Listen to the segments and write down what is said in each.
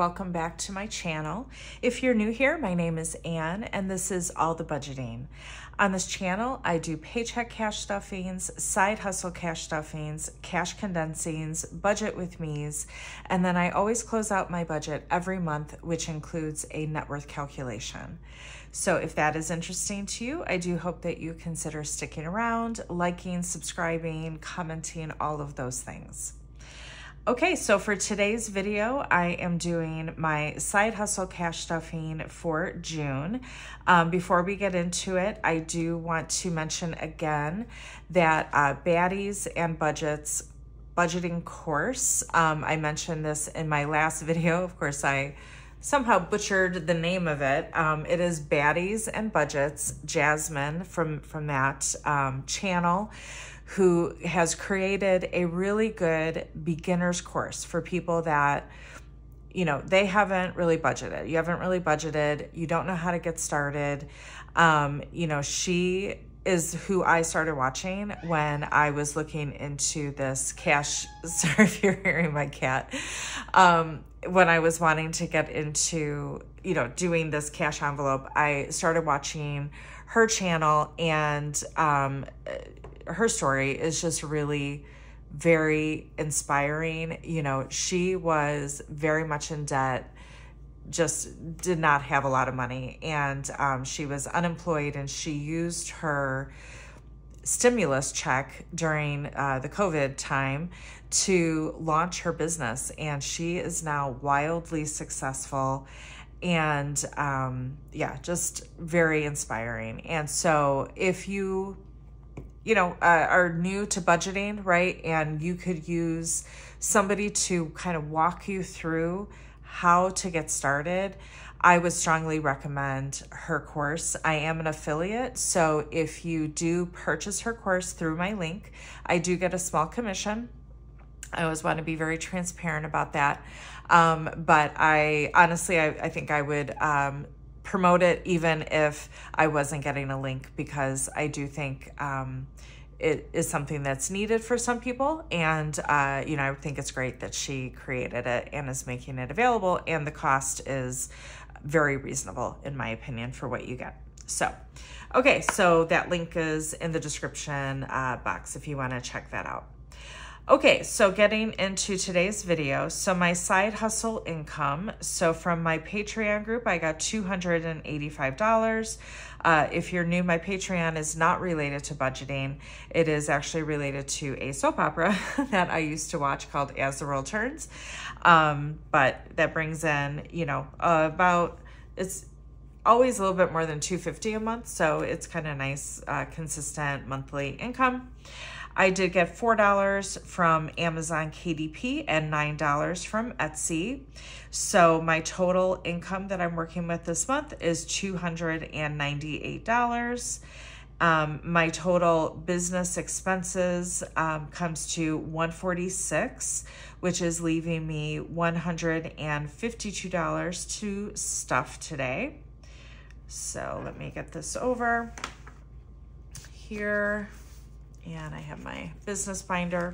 welcome back to my channel. If you're new here, my name is Ann and this is All the Budgeting. On this channel, I do paycheck cash stuffings, side hustle cash stuffings, cash condensings, budget with me's, and then I always close out my budget every month, which includes a net worth calculation. So if that is interesting to you, I do hope that you consider sticking around, liking, subscribing, commenting, all of those things. Okay, so for today's video, I am doing my side hustle cash stuffing for June. Before we get into it, I do want to mention again that Baddies and Budgets budgeting course, I mentioned this in my last video. Of course, I somehow butchered the name of it. It is Baddies and Budgets, Jasmine from that channel, who has created a really good beginner's course for people that, you know, they haven't really budgeted. You haven't really budgeted. You don't know how to get started. You know, she is who I started watching when I was looking into this cash. Sorry if you're hearing my cat. When I was wanting to get into, you know, doing this cash envelope, I started watching her channel, and her story is just really very inspiring. You know, she was very much in debt, just did not have a lot of money, and she was unemployed, and she used her stimulus check during the COVID time to launch her business, and she is now wildly successful. And yeah, just very inspiring. And so if you know, are new to budgeting, right, and you could use somebody to kind of walk you through how to get started, I would strongly recommend her course. I am an affiliate, so if you do purchase her course through my link, I do get a small commission. I always want to be very transparent about that. But I honestly, I think I would promote it even if I wasn't getting a link, because I do think it is something that's needed for some people. And, you know, I think it's great that she created it and is making it available. And the cost is very reasonable, in my opinion, for what you get. So, okay, so that link is in the description box if you want to check that out. Okay, so getting into today's video, so my side hustle income, so from my Patreon group, I got $285. If you're new, my Patreon is not related to budgeting. It is actually related to a soap opera that I used to watch called As the World Turns. But that brings in, you know, it's always a little bit more than $250 a month, so it's kind of nice, consistent monthly income. I did get $4 from Amazon KDP and $9 from Etsy. So my total income that I'm working with this month is $298. My total business expenses comes to $146, which is leaving me $152 to stuff today. So let me get this over here. And I have my business binder.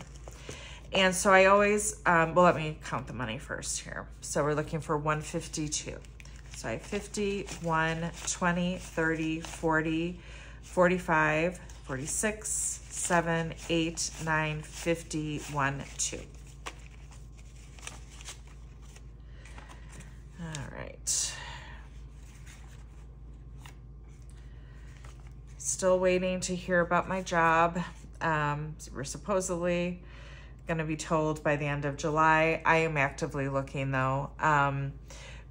And so I always, well, let me count the money first here. So we're looking for 152. So I have 50, 1, 20, 30, 40, 45, 46, 7, 8, 9, 50, 1, 2. All right. Still waiting to hear about my job. We're supposedly going to be told by the end of July. I am actively looking though,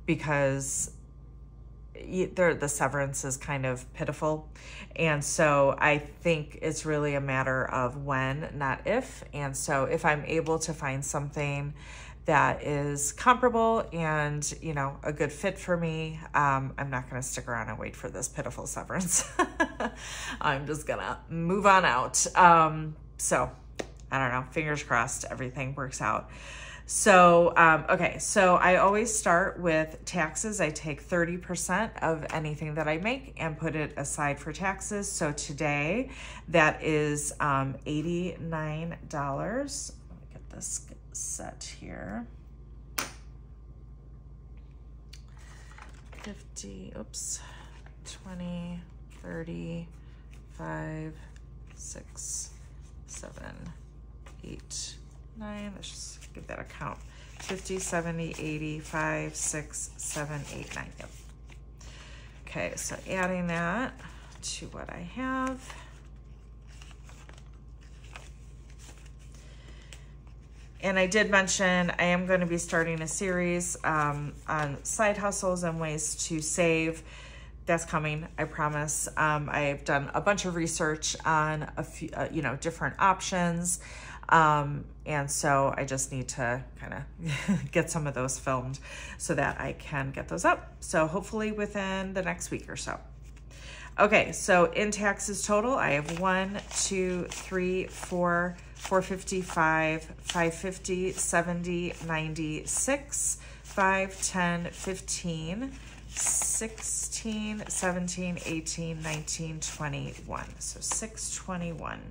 because the severance is kind of pitiful. And so I think it's really a matter of when, not if. And so if I'm able to find something that is comparable and, you know, a good fit for me, I'm not going to stick around and wait for this pitiful severance. I'm just going to move on out. So I don't know, fingers crossed, everything works out. So, okay, so I always start with taxes. I take 30% of anything that I make and put it aside for taxes. So today that is $89. Let me get this set here. 50, oops, 20, 30, 5, 6, 7, 8, 9. Let's just give that a count. 50, 70, 80, 5, 6, 7, 8, 9. Yep. Okay, so adding that to what I have. And I did mention I am going to be starting a series on side hustles and ways to save. That's coming, I promise. I've done a bunch of research on a few, different options. And so I just need to kind of get some of those filmed so that I can get those up. So hopefully within the next week or so. Okay, so in taxes total, I have 1, 2, 3, 4, 455, 550, 70, 96, 5, 10, 15, 16, 17, 18, 19, 21. So 621.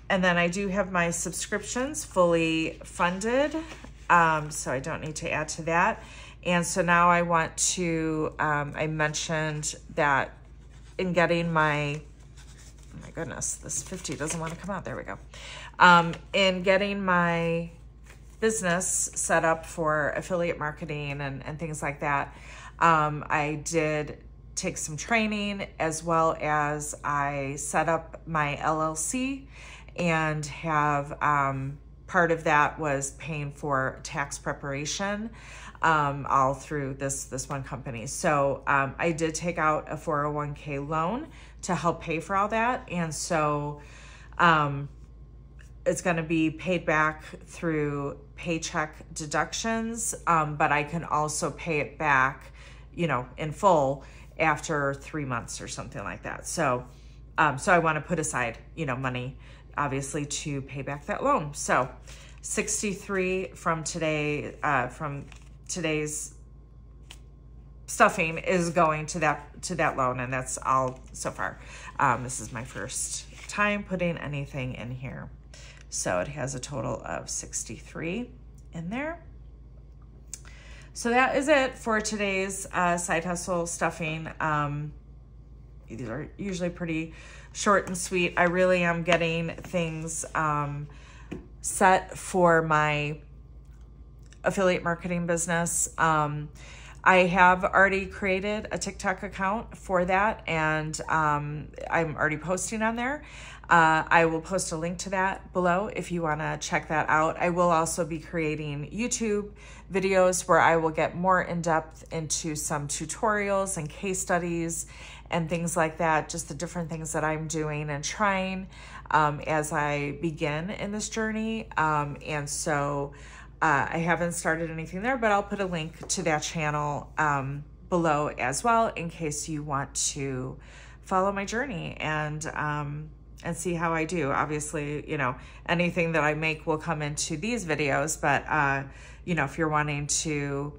And then I do have my subscriptions fully funded, so I don't need to add to that. And so now I want to, I mentioned that in getting my, oh my goodness, this 50 doesn't want to come out. There we go. In getting my business set up for affiliate marketing and things like that, I did take some training, as well as I set up my LLC, and have part of that was paying for tax preparation all through this one company. So I did take out a 401k loan to help pay for all that. And so it's going to be paid back through paycheck deductions, but I can also pay it back, in full after 3 months or something like that. So I want to put aside, money, obviously, to pay back that loan. So 63 from today's stuffing is going to that loan, and that's all so far. This is my first time putting anything in here. So it has a total of 63 in there. So that is it for today's side hustle stuffing. These are usually pretty short and sweet. I really am getting things set for my affiliate marketing business. I have already created a TikTok account for that, and I'm already posting on there. I will post a link to that below if you want to check that out. I will also be creating YouTube videos where I will get more in depth into some tutorials and case studies and things like that, just the different things that I'm doing and trying as I begin in this journey. And so I haven't started anything there, but I'll put a link to that channel below as well, in case you want to follow my journey and see how I do. Obviously, anything that I make will come into these videos, but if you're wanting to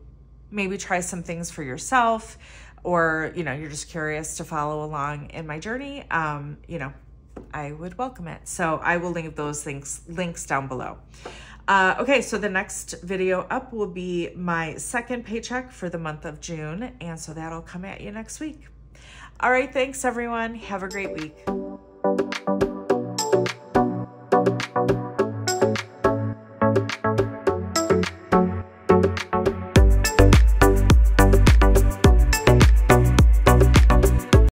maybe try some things for yourself, or, you're just curious to follow along in my journey, I would welcome it. So I will link those links down below. Okay, so the next video up will be my second paycheck for the month of June, and so that'll come at you next week. All right, thanks everyone. Have a great week.